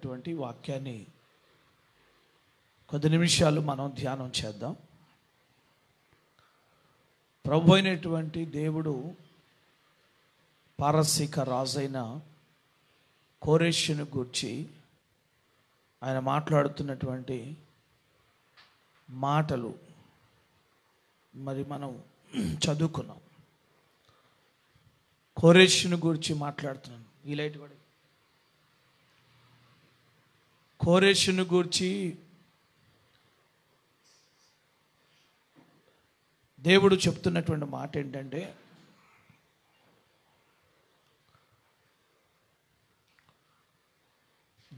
అనేటువంటి వాక్యాన్ని కొద్ది నిమిషాలు మనం ధ్యానం చేద్దాం. ప్రభు అయినటువంటి దేవుడు పారసీక రాజైన కోరెషును గూర్చి ఆయన మాట్లాడుతున్నటువంటి మాటలు మరి మనం చదువుకున్నాం. కోరెషును గూర్చి మాట్లాడుతున్నాను. ఈ లైట్ కూడా కోరెషును గూర్చి దేవుడు చెప్తున్నటువంటి మాట ఏంటంటే,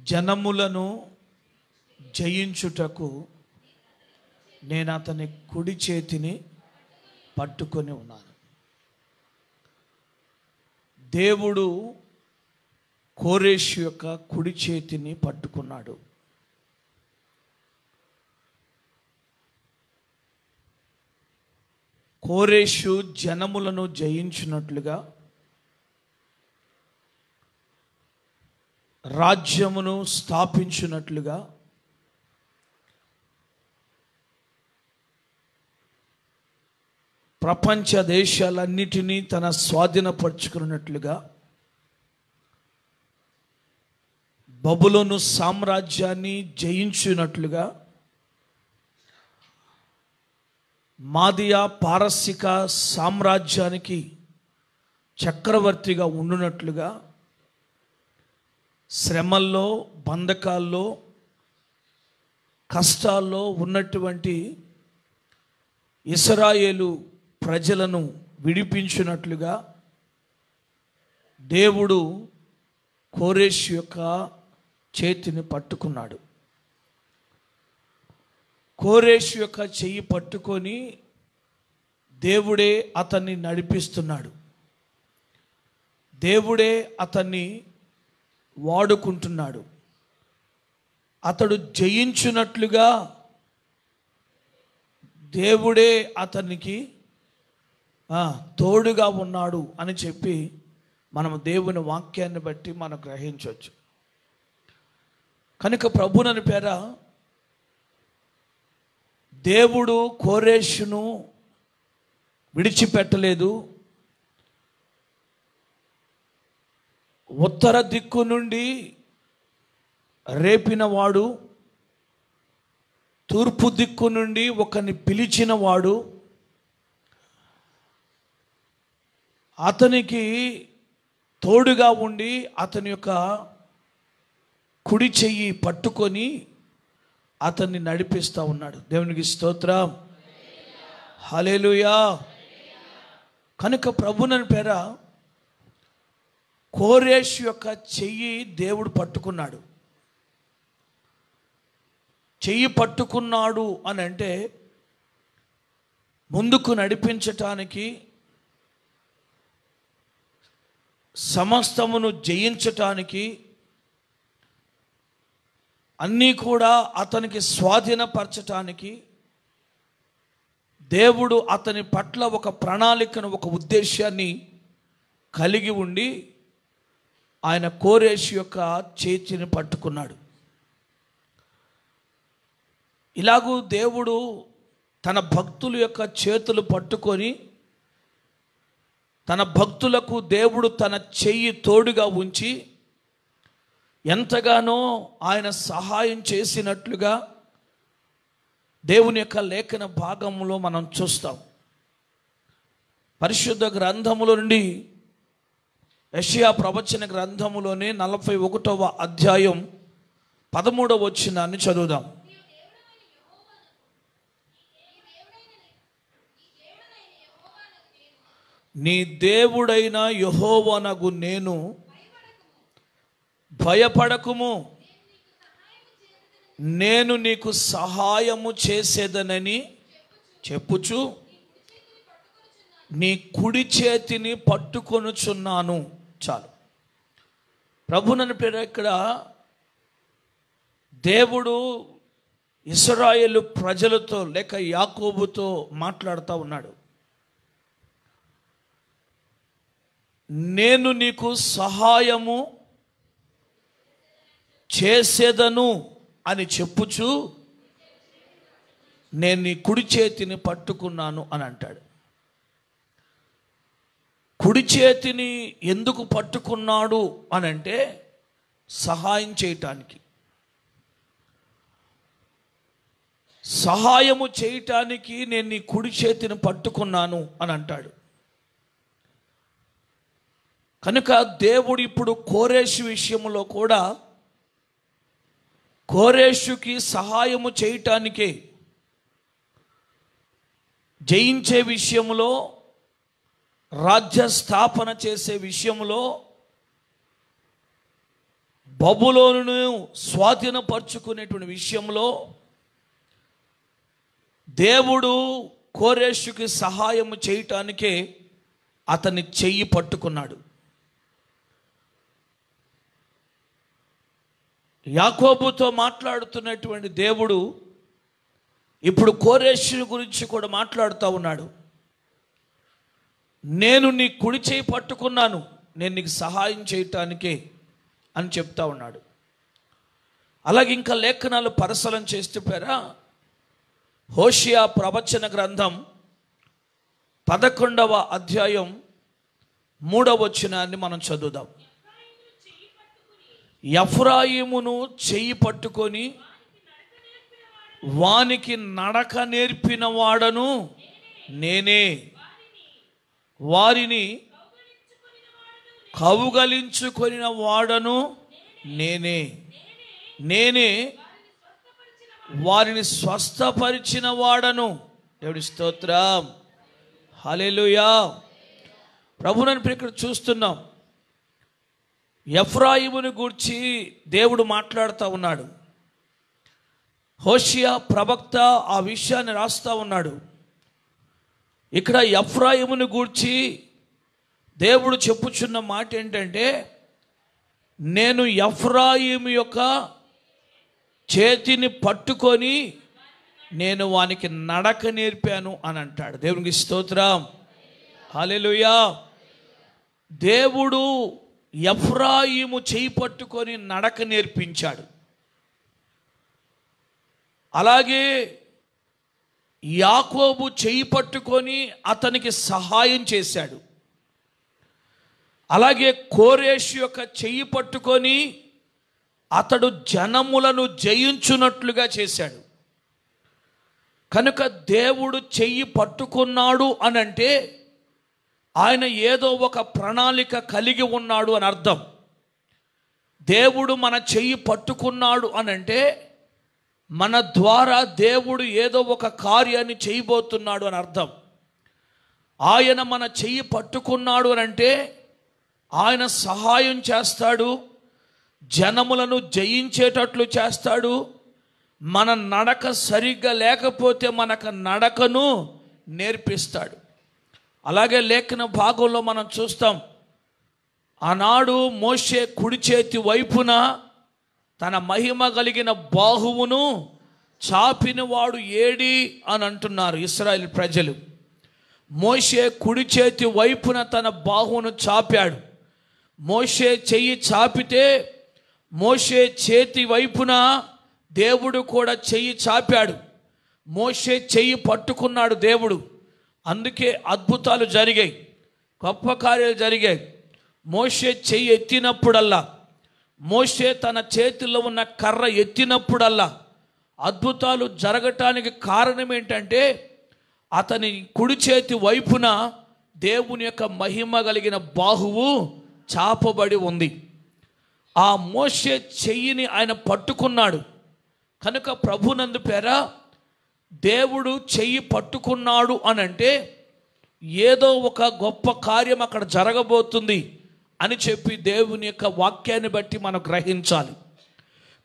జనములను జయించుటకు నేను అతని కుడి చేతిని పట్టుకొని ఉన్నాను. దేవుడు కోరెషు యొక్క కుడి చేతిని పట్టుకున్నాడు. కోరెషు జనములను జయించినట్లుగా, రాజ్యమును స్థాపించినట్లుగా, ప్రపంచ దేశాలన్నిటినీ తన స్వాధీనపరుచుకున్నట్లుగా, బబులోను సామ్రాజ్యాన్ని జయించినట్లుగా, మాదియా పారసిక సామ్రాజ్యానికి చక్రవర్తిగా ఉండునట్లుగా, శ్రమల్లో, బంధకాల్లో, కష్టాల్లో ఉన్నటువంటి ఇశ్రాయేలు ప్రజలను విడిపించినట్లుగా దేవుడు కోరెషు యొక్క చేతిని పట్టుకున్నాడు. కోరెషు యొక్క చెయ్యి పట్టుకొని దేవుడే అతన్ని నడిపిస్తున్నాడు. దేవుడే అతన్ని వాడుకుంటున్నాడు. అతడు జయించినట్లుగా దేవుడే అతనికి తోడుగా ఉన్నాడు అని చెప్పి మనం దేవుని వాక్యాన్ని బట్టి మనం గ్రహించవచ్చు. కనుక ప్రభునని పేర దేవుడు కోరెషును విడిచిపెట్టలేదు. ఉత్తర దిక్కు నుండి రేపినవాడు, తూర్పు దిక్కు నుండి ఒకరిని పిలిచినవాడు, అతనికి తోడుగా ఉండి అతని యొక్క కుడి చెయ్యి పట్టుకొని అతన్ని నడిపిస్తూ ఉన్నాడు. దేవునికి స్తోత్రం, హల్లెలూయా. కనుక ప్రభునని పేర కోరెషు యొక్క చెయ్యి దేవుడు పట్టుకున్నాడు. చెయ్యి పట్టుకున్నాడు అని అంటే ముందుకు నడిపించటానికి, సమస్తమును జయించటానికి, అన్నీ కూడా అతనికి స్వాధీనపరచటానికి దేవుడు అతని పట్ల ఒక ప్రణాళికను, ఒక ఉద్దేశాన్ని కలిగి ఉండి ఆయన కోరెషు యొక్క చేతిని పట్టుకున్నాడు. ఇలాగూ దేవుడు తన భక్తుల యొక్క చేతులు పట్టుకొని, తన భక్తులకు దేవుడు తన చెయ్యి తోడుగా ఉంచి ఎంతగానో ఆయన సహాయం చేసినట్లుగా దేవుని యొక్క లేఖన భాగంలో మనం చూస్తాం. పరిశుద్ధ గ్రంథములో నుండి యెషయా ప్రవచన గ్రంథములోనే 41వ అధ్యాయం 13వ వచనాన్ని చదువుదాం. నీ దేవుడైన యెహోవానగు నేను భయపడకుము, నేను నీకు సహాయము చేసేదనని చెప్పుచు నీ కుడి చేతిని పట్టుకొనుచున్నాను. చాలు. ప్రభునని పేరు ఇక్కడ దేవుడు ఇశ్రాయేలు ప్రజలతో లేక యాకోబుతో మాట్లాడుతూ ఉన్నాడు. నేను నీకు సహాయము చేసేదను అని చెప్పుచు నేను నీ కుడి చేతిని పట్టుకున్నాను అని అంటాడు. కుడి చేతిని ఎందుకు పట్టుకున్నాడు అని అంటే సహాయం చేయటానికి, సహాయము చేయటానికి నేను నీ కుడి చేతిని పట్టుకున్నాను అని అంటాడు. కనుక దేవుడు ఇప్పుడు కోరేషు విషయంలో కూడా కోరేషుకి సహాయము చేయటానికే, జయించే విషయంలో, రాజ్య స్థాపన చేసే విషయంలో, బబులోనును స్వాధీనపరుచుకునేటువంటి విషయంలో దేవుడు కోరేషుకి సహాయము చేయటానికే అతని చెయ్యి పట్టుకున్నాడు. యాకోబుతో మాట్లాడుతున్నటువంటి దేవుడు ఇప్పుడు కోరేషుని గురించి కూడా మాట్లాడుతూ ఉన్నాడు. నేను నీ కుడి చేయి పట్టుకున్నాను, నేను నీకు సహాయం చేయటానికే అని చెప్తా ఉన్నాడు. అలాగే ఇంకా లేఖనాలు పరిశీలన చేస్తూ హోషియా ప్రవచన గ్రంథం 11వ అధ్యాయం 3వ వచనాన్ని మనం చదువుదాం. ఎఫ్రాయిమును చెయ్యి పట్టుకొని వానికి నడక నేర్పిన వాడను నేనే, వారిని కౌగలించుకొనిన వాడను నేనే, నేనే వారిని స్వస్థపరిచిన వాడను. దేవుడి స్తోత్రం, హల్లెలూయా. ప్రభువుని ఇక్కడ చూస్తున్నాం. ఎఫ్రాయిమును గూర్చి దేవుడు మాట్లాడుతూ ఉన్నాడు. హోషియా ప్రవక్త ఆ విషయాన్ని రాస్తూ ఉన్నాడు. ఇక్కడ ఎఫ్రాయిమును గూర్చి దేవుడు చెప్పుచున్న మాట ఏంటంటే, నేను ఎఫ్రాయిము యొక్క చేతిని పట్టుకొని నేను వానికి నడక నేర్పాను అని అంటాడు. దేవునికి స్తోత్రం, హల్లెలూయా. దేవుడు ఎఫ్రాయిము చేయి పట్టుకొని నడక నేర్పించాడు. అలాగే యాకోబు చేయి పట్టుకొని అతనికి సహాయం చేశాడు. అలాగే కోరేషు యొక్క చెయ్యి పట్టుకొని అతడు జనములను జయించున్నట్లుగా చేశాడు. కనుక దేవుడు చెయ్యి పట్టుకున్నాడు అనంటే ఆయన ఏదో ఒక ప్రణాళిక కలిగి ఉన్నాడు అని అర్థం. దేవుడు మన చెయ్యి పట్టుకున్నాడు అనంటే మన ద్వారా దేవుడు ఏదో ఒక కార్యాన్ని చేయబోతున్నాడు అని అర్థం. ఆయన మన చెయ్యి పట్టుకున్నాడు అనంటే ఆయన సహాయం చేస్తాడు, జనములను జయించేటట్లు చేస్తాడు. మన నడక సరిగ్గా లేకపోతే మనకు నడకను నేర్పిస్తాడు. అలాగే లేఖన భాగంలో మనం చూస్తాం, ఆనాడు మోషే కుడి చేతి వైపున తన మహిమ కలిగిన బాహువును చాపినవాడు ఏడి అని అంటున్నారు ఇశ్రాయేలు ప్రజలు. మోషే కుడి చేతి వైపున తన బాహువును చాపాడు. మోషే చెయ్యి చాపితే మోషే చేతి వైపున దేవుడు కూడా చెయ్యి చాపాడు. మోషే చెయ్యి పట్టుకున్నాడు దేవుడు. అందుకే అద్భుతాలు జరిగాయి, గొప్ప కార్యాలు జరిగాయి. మోషే చెయ్యి ఎత్తినప్పుడల్లా, మోషే తన చేతిలో ఉన్న కర్ర ఎత్తినప్పుడల్లా అద్భుతాలు జరగటానికి కారణం ఏంటంటే అతని కుడి చేతి వైపున దేవుని యొక్క మహిమ కలిగిన బాహువు చాపబడి ఉంది. ఆ మోషే చెయ్యిని ఆయన పట్టుకున్నాడు. కనుక ప్రభునందు పేర దేవుడు చెయ్యి పట్టుకున్నాడు అనంటే ఏదో ఒక గొప్ప కార్యం అక్కడ జరగబోతుంది అని చెప్పి దేవుని యొక్క వాక్యాన్ని బట్టి మనం గ్రహించాలి.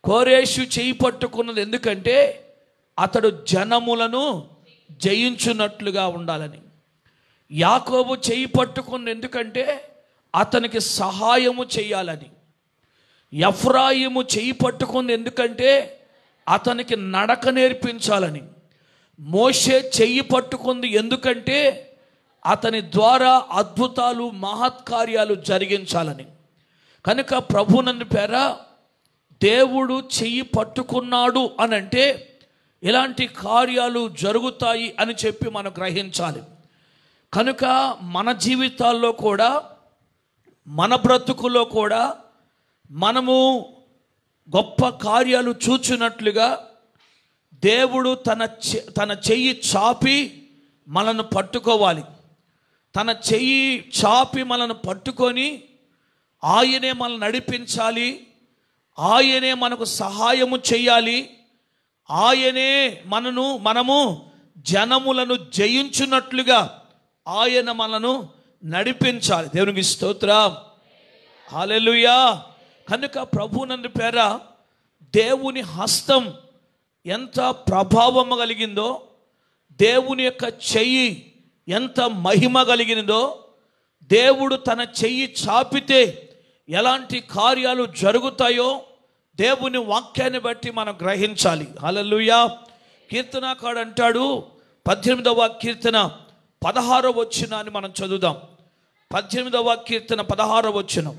కోరేషు చెయ్యి పట్టుకున్నది ఎందుకంటే అతడు జనములను జయించున్నట్లుగా ఉండాలని. యాకోబు చెయ్యి పట్టుకున్నది ఎందుకంటే అతనికి సహాయము చేయాలని. ఎఫ్రాయిము చెయ్యి పట్టుకుంది ఎందుకంటే అతనికి నడక నేర్పించాలని. మోషే చెయ్యి పట్టుకుంది ఎందుకంటే అతని ద్వారా అద్భుతాలు మహత్కార్యాలు జరిగించాలని. కనుక ప్రభునందు పేర దేవుడు చెయ్యి పట్టుకున్నాడు అని అంటే ఇలాంటి కార్యాలు జరుగుతాయి అని చెప్పి మనం గ్రహించాలి. కనుక మన జీవితాల్లో కూడా, మన బ్రతుకులో కూడా మనము గొప్ప కార్యాలు చూచినట్లుగా దేవుడు తన చెయ్యి చాపి మనను పట్టుకోవాలి. తన చెయ్యి చాపి మనను పట్టుకొని ఆయనే మనల్ని నడిపించాలి. ఆయనే మనకు సహాయము చేయాలి. ఆయనే మనము జనములను జయించున్నట్లుగా ఆయన మనను నడిపించాలి. దేవునికి స్తోత్రం, హల్లెలూయా. కనుక ప్రభువునందు పేర దేవుని హస్తం ఎంత ప్రభావం కలిగిందో, దేవుని యొక్క చెయ్యి ఎంత మహిమ కలిగినదో, దేవుడు తన చెయ్యి చాపితే ఎలాంటి కార్యాలు జరుగుతాయో దేవుని వాక్యాన్ని బట్టి మనం గ్రహించాలి. హల్లెలూయా. కీర్తనాకారుడు అంటాడు, 18వ కీర్తన 16వ వచనాన్ని మనం చదువుదాం. 18వ కీర్తన 16వ వచనం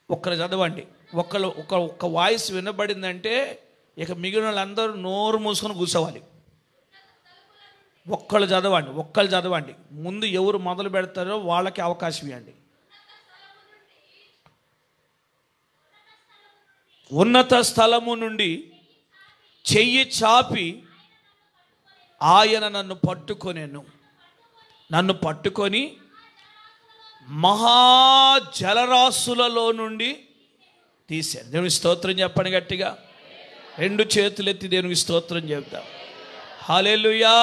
ఒక్కరు చదవండి. ఒక్క వాయిస్ వినబడిందంటే ఇక మిగిలిన వాళ్ళందరూ నోరు మూసుకొని కూర్చోవాలి. ఒక్కళ్ళు చదవండి. ముందు ఎవరు మొదలు పెడతారో వాళ్ళకి అవకాశం ఇవ్వండి. ఉన్నత స్థలము నుండి చెయ్యి చాపి ఆయన నన్ను పట్టుకొని మహాజలరాశులలో నుండి తీశాడు. దేవునికి స్తోత్రం చెప్పండి గట్టిగా. 2 చేతులు ఎత్తి దేవునికి స్తోత్రం చెప్తాం. హల్లెలూయా.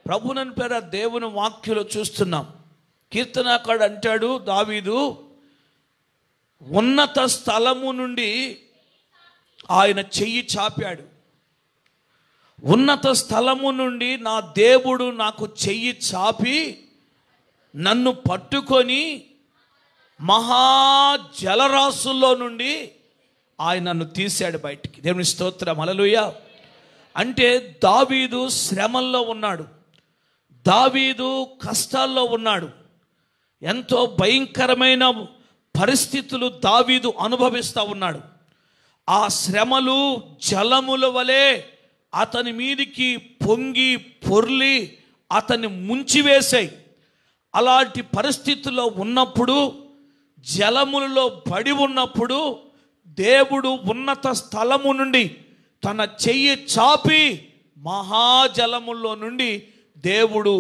ప్రభువుని పేర దేవుని వాక్యలో చూస్తున్నాం. కీర్తనాకారుడు అంటాడు, దావీదు, ఉన్నత స్థలము నుండి ఆయన చెయ్యి చాపాడు. ఉన్నత స్థలము నుండి నా దేవుడు నాకు చెయ్యి చాపి నన్ను పట్టుకొని మహాజలరాశుల్లో నుండి ఆయన నన్ను తీశాడు బయటికి. దేవుని స్తోత్రం, హల్లెలూయా. అంటే దావీదు శ్రమల్లో ఉన్నాడు, దావీదు కష్టాల్లో ఉన్నాడు, ఎంతో భయంకరమైన పరిస్థితులు దావీదు అనుభవిస్తూ ఉన్నాడు. ఆ శ్రమలు జలముల వలె అతని మీదికి పొంగి పొర్లి అతన్ని ముంచివేశాయి. అలాంటి పరిస్థితుల్లో ఉన్నప్పుడు, జలములలో పడి ఉన్నప్పుడు దేవుడు ఉన్నత స్థలము నుండి తన చెయ్యి చాపి మహాజలముల్లో నుండి దేవుడు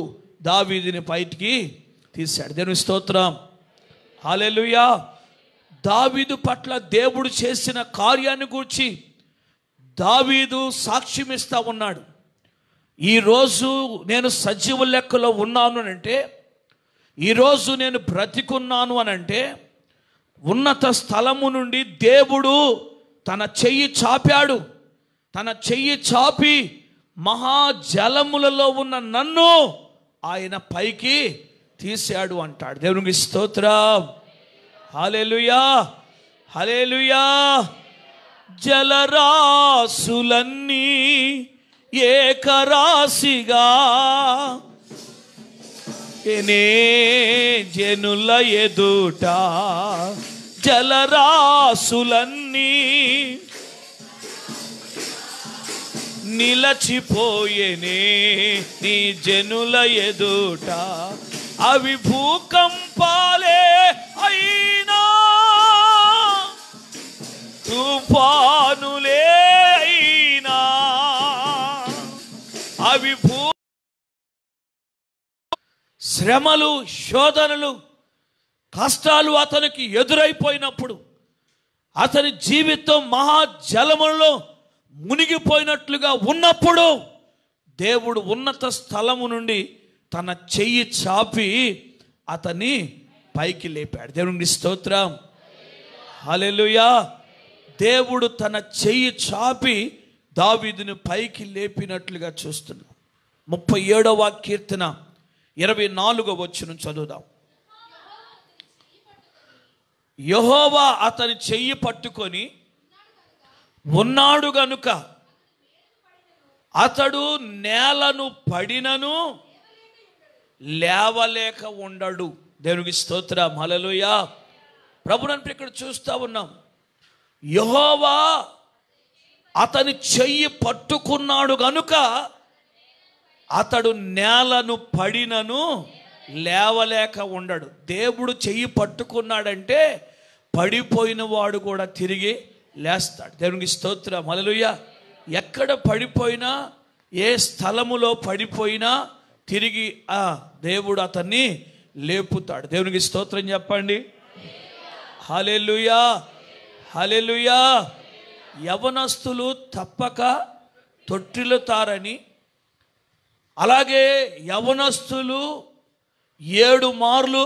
దావీదుని బయటికి తీశాడు. దేవుని స్తోత్రం, హల్లెలూయా. దావీదు పట్ల దేవుడు చేసిన కార్యాన్ని గురించి దావీదు సాక్ష్యం ఇస్తా ఉన్నాడు. ఈరోజు నేను సజీవ లెక్కలో ఉన్నాను అనంటే, ఈరోజు నేను బ్రతికున్నాను అనంటే ఉన్నత స్థలము నుండి దేవుడు తన చెయ్యి చాపాడు. తన చెయ్యి చాపి మహాజలములలో ఉన్న నన్ను ఆయన పైకి తీశాడు అంటాడు. దేవునికి స్తోత్రం, హల్లెలూయా, హల్లెలూయా. జలరాశులన్నీ ఏకరాశిగా ఎనే జనుల ఎదుట, జలరాశులన్నీ నిలచిపోయేనే నీ జనుల ఎదుట, అవి భూకంపాలే అయినా తుఫానులే అయినా, అవి శ్రమలు, శోధనలు, కష్టాలు అతనికి ఎదురైపోయినప్పుడు, అతని జీవితం మహాజలములో మునిగిపోయినట్లుగా ఉన్నప్పుడు దేవుడు ఉన్నత స్థలము నుండి తన చెయ్యి చాపి అతన్ని పైకి లేపాడు. దేవునికి స్తోత్రం, హల్లెలూయా. దేవుడు తన చెయ్యి చాపి దావీదుని పైకి లేపినట్లుగా చూస్తున్నాం. 37వ కీర్తన 24వ వచనం చదువుదాం. యెహోవా అతని చెయ్యి పట్టుకొని ఉన్నాడు గనుక అతడు నేలను పడినను లేవలేక ఉండడు. దేవునికి స్తోత్రం, హల్లెలూయా. ప్రభువుని ఇక్కడ చూస్తూ ఉన్నాం. యెహోవా అతని చెయ్యి పట్టుకున్నాడు గనుక అతడు నేలను పడినను లేవలేక ఉండడు. దేవుడు చెయ్యి పట్టుకున్నాడంటే పడిపోయిన వాడు కూడా తిరిగి లేస్తాడు. దేవునికి స్తోత్రం, హల్లెలూయా. ఎక్కడ పడిపోయినా, ఏ స్థలములో పడిపోయినా తిరిగి దేవుడు అతన్ని లేపుతాడు. దేవునికి స్తోత్రం చెప్పండి. హల్లెలూయా, హల్లెలూయా. యవనస్తులు తప్పక తొట్టిల్లుతారని, అలాగే యవనస్తులు 7 మార్లు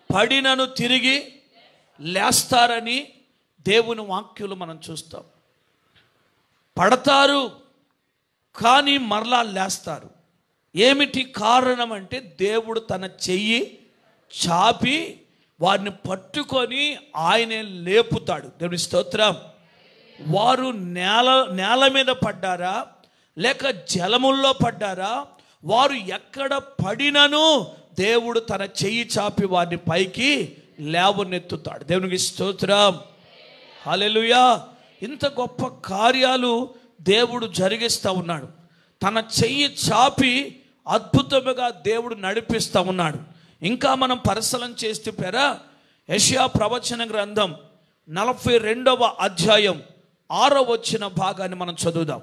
పడినను తిరిగి లేస్తారని దేవుని వాక్యులు మనం చూస్తాం. పడతారు కానీ మరలా లేస్తారు. ఏమిటి కారణం అంటే దేవుడు తన చెయ్యి చాపి వారిని పట్టుకొని ఆయనే లేపుతాడు. దేవుని స్తోత్రం. వారు నేల మీద పడ్డారా లేక జలముల్లో పడ్డారా, వారు ఎక్కడ పడినను దేవుడు తన చెయ్యి చాపి వారిని పైకి లేవనెత్తుతాడు. దేవునికి స్తోత్రం, హల్లెలూయా. ఇంత గొప్ప కార్యాలు దేవుడు జరిగిస్తూ ఉన్నాడు. తన చెయ్యి చాపి అద్భుతముగా దేవుడు నడిపిస్తూ ఉన్నాడు. ఇంకా మనం పరిశీలన చేస్తే యెషయా ప్రవచన గ్రంథం 42వ అధ్యాయం 6వ వచన భాగాన్ని మనం చదువుదాం.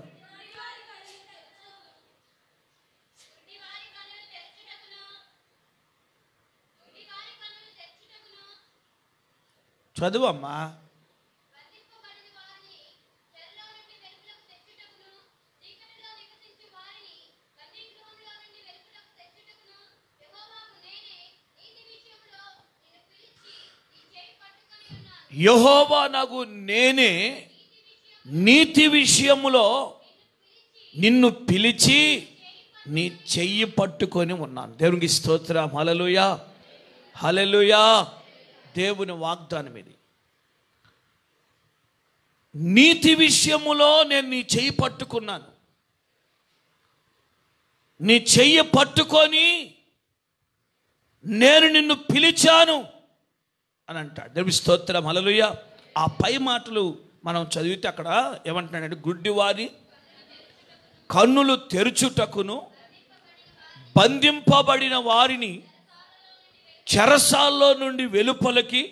చదువమ్మా. యెహోవా నాకు నేనే నీతి విషయములో నిన్ను పిలిచి నీ చెయ్యి పట్టుకొని ఉన్నాను. దేవునికి స్తోత్రం, హల్లెలూయా, హల్లెలూయా. దేవుని వాగ్దానం ఇది. నీతి విషయములో నేను నీ చెయ్యి పట్టుకున్నాను. నీ చెయ్యి పట్టుకొని నేను నిన్ను పిలిచాను అని అంటాడు. దేవుని స్తోత్రం, హల్లెలూయా. ఆ పై మాటలు మనం చదివితే అక్కడ ఏమంటున్నాడంటే, గుడ్డివారి కన్నులు తెరుచుటకును, బంధింపబడిన వారిని చెరసాల్లో నుండి వెలుపలకి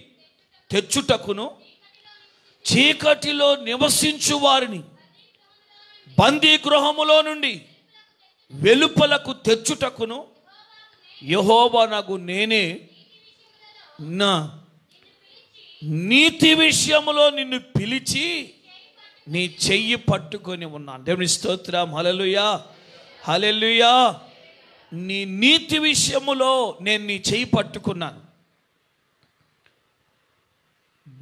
తెచ్చుటకును, చీకటిలో నివసించు వారిని బందీ గృహములో నుండి వెలుపలకు తెచ్చుటకును యెహోవా నాకు నేనే నా నీతి విషయములో నిన్ను పిలిచి నీ చెయ్యి పట్టుకొని ఉన్నాను. దేవుని స్తోత్రం, హల్లెలూయా, హల్లెలూయా. నీ నీతి విషయములో నేను నీ చెయ్యి పట్టుకున్నాను.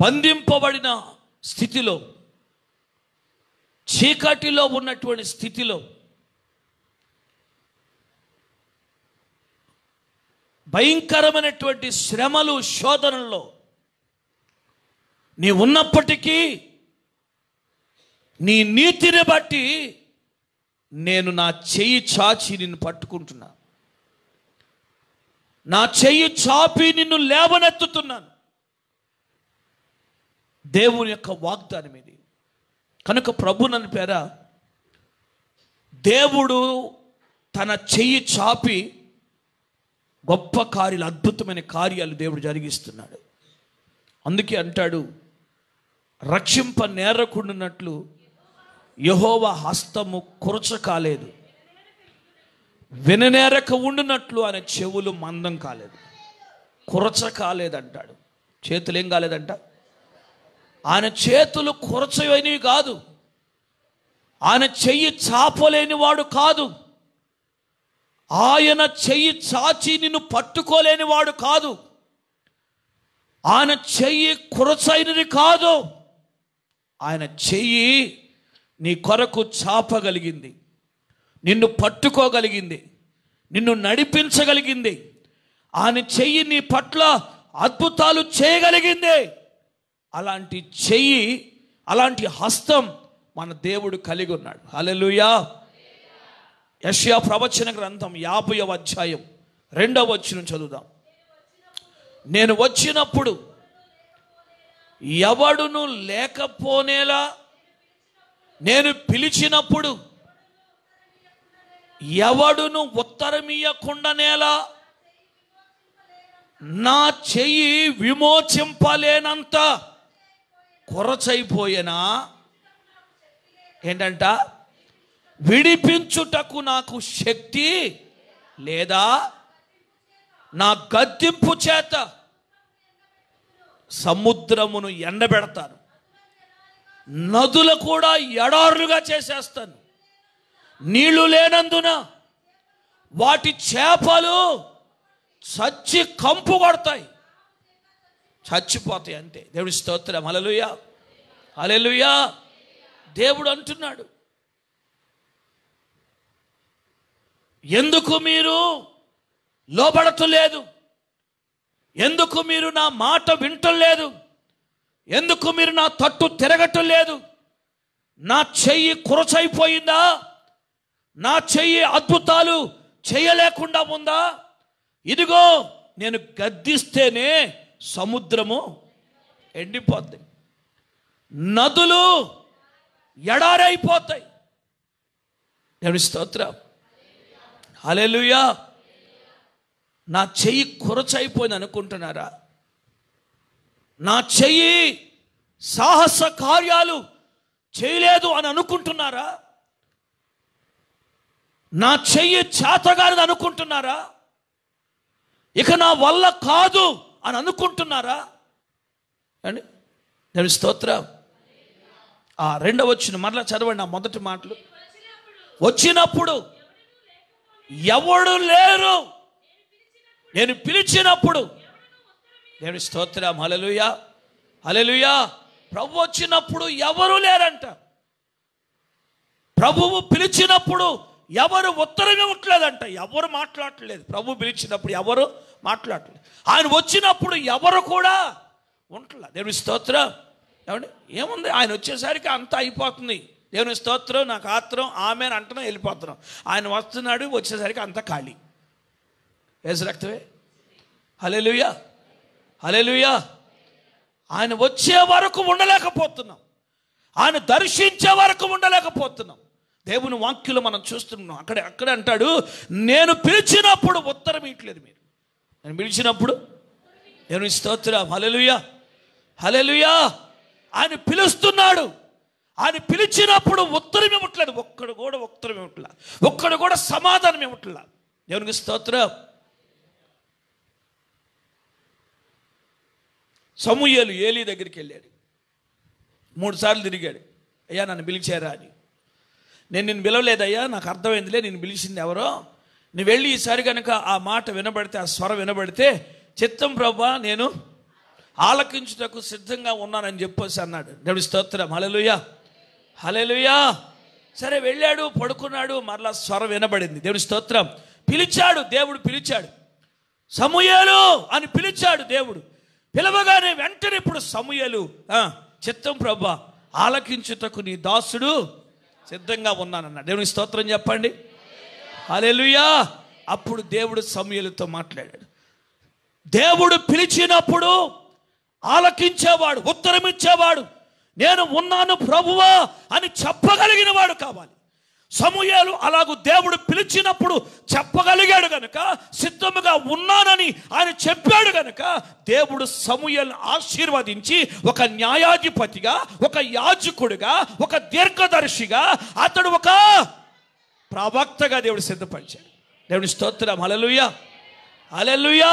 బంధింపబడిన స్థితిలో, చీకటిలో ఉన్నటువంటి స్థితిలో, భయంకరమైనటువంటి శ్రమలు, శోధనల్లో నీ ఉన్నప్పటికీ నీ నీతిని బట్టి నేను నా చెయ్యి చాచి నిన్ను పట్టుకుంటున్నా. నా చెయ్యి చాపి నిన్ను లేవనెత్తుతున్నాను. దేవుని యొక్క వాగ్దానం ఇది. కనుక ప్రభు నన్ను దేవుడు తన చెయ్యి చాపి గొప్ప కార్యాలు, అద్భుతమైన కార్యాలు దేవుడు జరిగిస్తున్నాడు. అందుకే అంటాడు, రక్షింప నేరకుండునట్లు యెహోవా హస్తము కురచ కాలేదు, విననేరక ఉండునట్లు ఆయన చెవులు మందం కాలేదు. కురచ కాలేదంటాడు. చేతులు ఏం కాలేదంట? ఆయన చేతులు కురచమైనవి కాదు. ఆయన చెయ్యి చాపలేని వాడు కాదు. ఆయన చెయ్యి చాచి నిన్ను పట్టుకోలేని వాడు కాదు. ఆయన చెయ్యి కురచైనది కాదు. ఆయన చెయ్యి నీ కొరకు చాపగలిగింది, నిన్ను పట్టుకోగలిగింది, నిన్ను నడిపించగలిగింది. ఆయన చెయ్యి నీ పట్ల అద్భుతాలు చేయగలిగింది. అలాంటి చెయ్యి, అలాంటి హస్తం మన దేవుడు కలిగి ఉన్నాడు. హల్లెలూయా. యెషయా ప్రవచన గ్రంథం 50వ అధ్యాయం 2వ వచనం చదువుదాం. నేను వచ్చినప్పుడు ఎవడును లేకపోనేలా నేను పిలిచినప్పుడు ఎవడును ఉత్తరమియ్యకుండానేలా నా చెయ్యి విమోచింపలేనంత కొరచైపోయేనా. ఏంటంట? విడిపించుటకు నాకు శక్తి లేదా, నా గద్దింపు చేత సముద్రమును ఎండబెడతాను, నదులు కూడా ఎడారులుగా చేసేస్తాను, నీళ్లు లేనందున వాటి చేపలు చచ్చి కంపు కొడతాయి, చచ్చిపోతాయి అంతే. దేవుడి స్తోత్రం. హల్లెలూయా, హల్లెలూయా. దేవుడు అంటున్నాడు, ఎందుకు మీరు లోబడటలేదు? ఎందుకు మీరు నా మాట వింటలేదు? ఎందుకు మీరు నా తట్టు తిరగటం లేదు? నా చెయ్యి కురచైపోయిందా? నా చెయ్యి అద్భుతాలు చేయలేకుండా ఉందా? ఇదిగో నేను గద్దిస్తేనే సముద్రము ఎండిపోద్ది, నదులు ఎడారైపోతాయి. దేవుని స్తోత్రం. హల్లెలూయా. నా చెయ్యి కురచైపోయింది అనుకుంటున్నారా? నా చెయ్యి సాహస కార్యాలు చేయలేదు అని అనుకుంటున్నారా? నా చెయ్యి చేతగానిది అనుకుంటున్నారా? ఇక నా వల్ల కాదు అని అనుకుంటున్నారా? అండి దేవుని స్తోత్రం. ఆ రెండవ వచనం మరలా చదవండి. ఆ మొదటి మాటలు, వచ్చినప్పుడు ఎవడు లేరు, నేను పిలిచినప్పుడు. దేవుని స్తోత్రం. హల్లెలూయా, హల్లెలూయా. ప్రభు వచ్చినప్పుడు ఎవరు లేరంట. ప్రభువు పిలిచినప్పుడు ఎవరు ఉత్తరం ఇవ్వట్లేదంట, ఎవరు మాట్లాడట్లేదు. ప్రభు పిలిచినప్పుడు ఎవరు మాట్లాడట్లేదు. ఆయన వచ్చినప్పుడు ఎవరు కూడా ఉంటలే. దేవుని స్తోత్రం. ఏమండి ఏముంది, ఆయన వచ్చేసరికి అంతా అయిపోతుంది. దేవుని స్తోత్రం. నాకు ఆత్రం ఆమెను అంటున్నాం, వెళ్ళిపోతున్నాం. ఆయన వస్తున్నాడు, వచ్చేసరికి అంతా ఖాళీ. యేసు రక్తమే. హల్లెలూయా, హల్లెలూయా. ఆయన వచ్చే వరకు ఉండలేకపోతున్నాం, ఆయన దర్శించే వరకు ఉండలేకపోతున్నాం. దేవుని వాక్యలో మనం చూస్తున్నాం. అక్కడే అంటాడు, నేను పిలిచినప్పుడు ఉత్తరం ఇట్లేదు మీరు. నేను పిలిచినప్పుడు. దేవుని స్తోత్రం. హల్లెలూయా, హల్లెలూయా. ఆయన పిలుస్తున్నాడు, ఆయన పిలిచినప్పుడు ఉత్తరం ఇవ్వట్లేదు. ఒక్కడు కూడా ఉత్తరం ఇవ్వట్లా, ఒక్కడు కూడా సమాధానం ఇవ్వట్లా. దేవునికి స్తోత్రం. సమూయేలు ఏలీ దగ్గరికి వెళ్ళాడు, 3 సార్లు తిరిగాడు. అయ్యా నన్ను పిలిచారా అని. నేను నిన్ను పిలవలేదయ్యా, నాకు అర్థమైందిలే నిన్ను పిలిచింది ఎవరో. నువ్వు వెళ్ళి ఈసారి కనుక ఆ మాట వినబడితే, ఆ స్వరం వినబడితే, చిత్తం ప్రభా నేను ఆలకించుటకు సిద్ధంగా ఉన్నానని చెప్పేసి అన్నాడు. దేవుడి స్తోత్రం. హల్లెలూయా, హల్లెలూయా. సరే వెళ్ళాడు, పడుకున్నాడు, మరలా స్వరం వినబడింది. దేవుడి స్తోత్రం. పిలిచాడు, దేవుడు పిలిచాడు. సమూయేలు అని పిలిచాడు దేవుడు. పిలవగానే వెంటనే ఇప్పుడు సమూయేలు, చిత్తం ప్రభా ఆలకించుటకు నీ దాసుడు సిద్ధంగా ఉన్నానన్నాడు. దేవుని స్తోత్రం చెప్పండి. హల్లెలూయా. అప్పుడు దేవుడు సమూయేలుతో మాట్లాడాడు. దేవుడు పిలిచినప్పుడు ఆలకించేవాడు, ఉత్తరం ఇచ్చేవాడు, నేను ఉన్నాను ప్రభువా అని చెప్పగలిగిన వాడు కావాలి. సమూయేలు అలాగూ దేవుడు పిలిచినప్పుడు చెప్పగలిగాడు గనుక, సిద్ధముగా ఉన్నానని ఆయన చెప్పాడు గనుక, దేవుడు సమూయేలును ఆశీర్వదించి ఒక న్యాయాధిపతిగా, ఒక యాజకుడిగా, ఒక దీర్ఘదర్శిగా, అతడు ఒక ప్రవక్తగా దేవుడు సిద్ధపరిచాడు. దేవుని స్తోత్రం. హల్లెలూయా, హల్లెలూయా.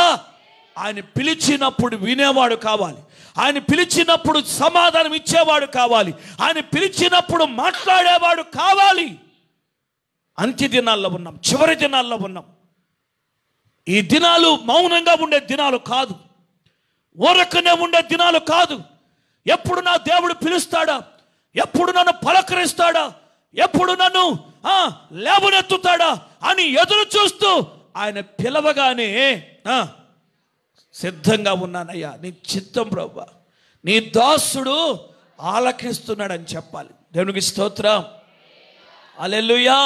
ఆయన పిలిచినప్పుడు వినేవాడు కావాలి, ఆయన పిలిచినప్పుడు సమాధానం ఇచ్చేవాడు కావాలి, ఆయన పిలిచినప్పుడు మాట్లాడేవాడు కావాలి. అంత్య దినాల్లో ఉన్నాం, చివరి దినాల్లో ఉన్నాం. ఈ దినాలు మౌనంగా ఉండే దినాలు కాదు, ఊరకనే ఉండే దినాలు కాదు. ఎప్పుడు నా దేవుడు పిలుస్తాడా, ఎప్పుడు నన్ను పలకరిస్తాడా, ఎప్పుడు నన్ను లేవనెత్తుతాడా అని ఎదురు చూస్తూ ఆయన పిలవగానే సిద్ధంగా ఉన్నానయ్యా, నీ చిత్తం ప్రభువా, నీ దాసుడు ఆలకిస్తున్నాడని చెప్పాలి. దేవునికి స్తోత్రం. హల్లెలూయా.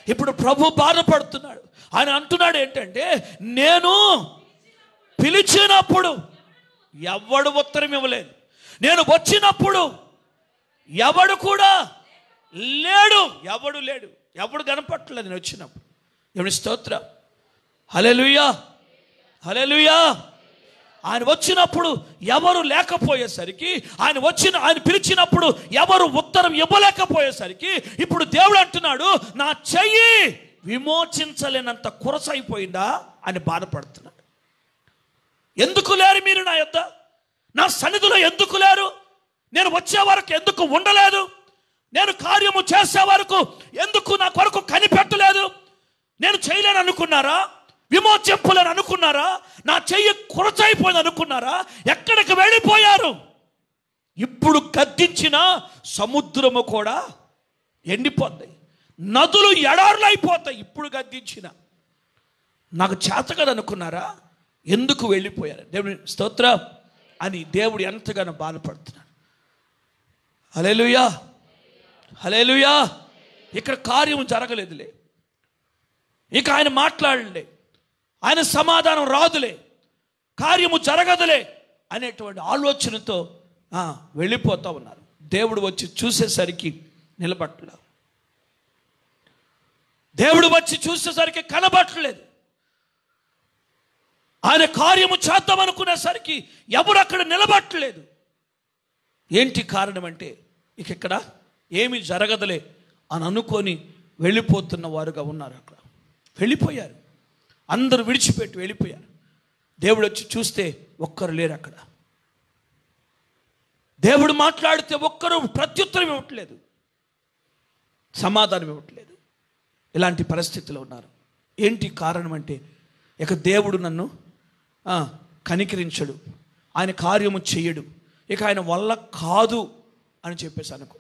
ఇప్పుడు ప్రభు బాధపడుతున్నాడు. ఆయన అంటున్నాడు ఏంటంటే, నేను పిలిచినప్పుడు ఎవడు ఉత్తరం ఇవ్వలేదు, నేను వచ్చినప్పుడు ఎవడు కూడా లేడు, ఎవడు లేడు, ఎవడు కనపట్టలేదు నేను వచ్చినప్పుడు. ఏమిటి స్తోత్రం, హల్లెలూయా, హల్లెలూయా. ఆయన వచ్చినప్పుడు ఎవరు లేకపోయేసరికి, ఆయన పిలిచినప్పుడు ఎవరు ఉత్తరం ఇవ్వలేకపోయేసరికి, ఇప్పుడు దేవుడు అంటున్నాడు, నా చెయ్యి విమోచించలేనంత కురసైపోయిందా అని బాధపడుతున్నాడు. ఎందుకు లేరు మీరు నా యొద్ద? నా సన్నిధిలో ఎందుకు లేరు? నేను వచ్చే వరకు ఎందుకు ఉండలేదు? నేను కార్యము చేసే వరకు ఎందుకు నా కొరకు కనిపెట్టలేదు? నేను చేయలేను అనుకున్నారా? విమోచింపలేను అనుకున్నారా? నా చెయ్యి కురచైపోయింది అనుకున్నారా? ఎక్కడికి వెళ్ళిపోయారు? ఇప్పుడు గద్దించిన సముద్రము కూడా ఎండిపోతాయి, నదులు ఎడారులు అయిపోతాయి. ఇప్పుడు గద్దించిన నాకు చేత కదా అనుకున్నారా? ఎందుకు వెళ్ళిపోయారు? దేవుని స్తోత్రం అని దేవుడు ఎంతగానో బాధపడుతున్నాడు. హల్లెలూయా, హల్లెలూయా. ఇక్కడ కార్యం జరగలేదులే, ఇక ఆయన మాట్లాడలే, ఆయన సమాధానం రాదులే, కార్యము జరగదులే అనేటువంటి ఆలోచనతో వెళ్ళిపోతూ ఉన్నారు. దేవుడు వచ్చి చూసేసరికి నిలబట్టలేదు, దేవుడు వచ్చి చూసేసరికి కనబట్టలేదు. ఆయన కార్యము చేద్దామనుకునేసరికి ఎవరు అక్కడ నిలబట్టలేదు. ఏంటి కారణం అంటే, ఇక ఇక్కడ ఏమి జరగదులే అని అనుకొని వెళ్ళిపోతున్న వారుగా ఉన్నారు. అక్కడ వెళ్ళిపోయారు, అందరూ విడిచిపెట్టి వెళ్ళిపోయారు. దేవుడు వచ్చి చూస్తే ఒక్కరు లేరు అక్కడ. దేవుడు మాట్లాడితే ఒక్కరు ప్రత్యుత్తరం ఇవ్వట్లేదు, సమాధానం ఇవ్వట్లేదు. ఇలాంటి పరిస్థితిలో ఉన్నారు. ఏంటి కారణం అంటే, ఇక దేవుడు నన్ను కనికరించడు, ఆయన కార్యము చెయ్యడు, ఇక ఆయన వల్ల కాదు అని చెప్పేసి అనుకో.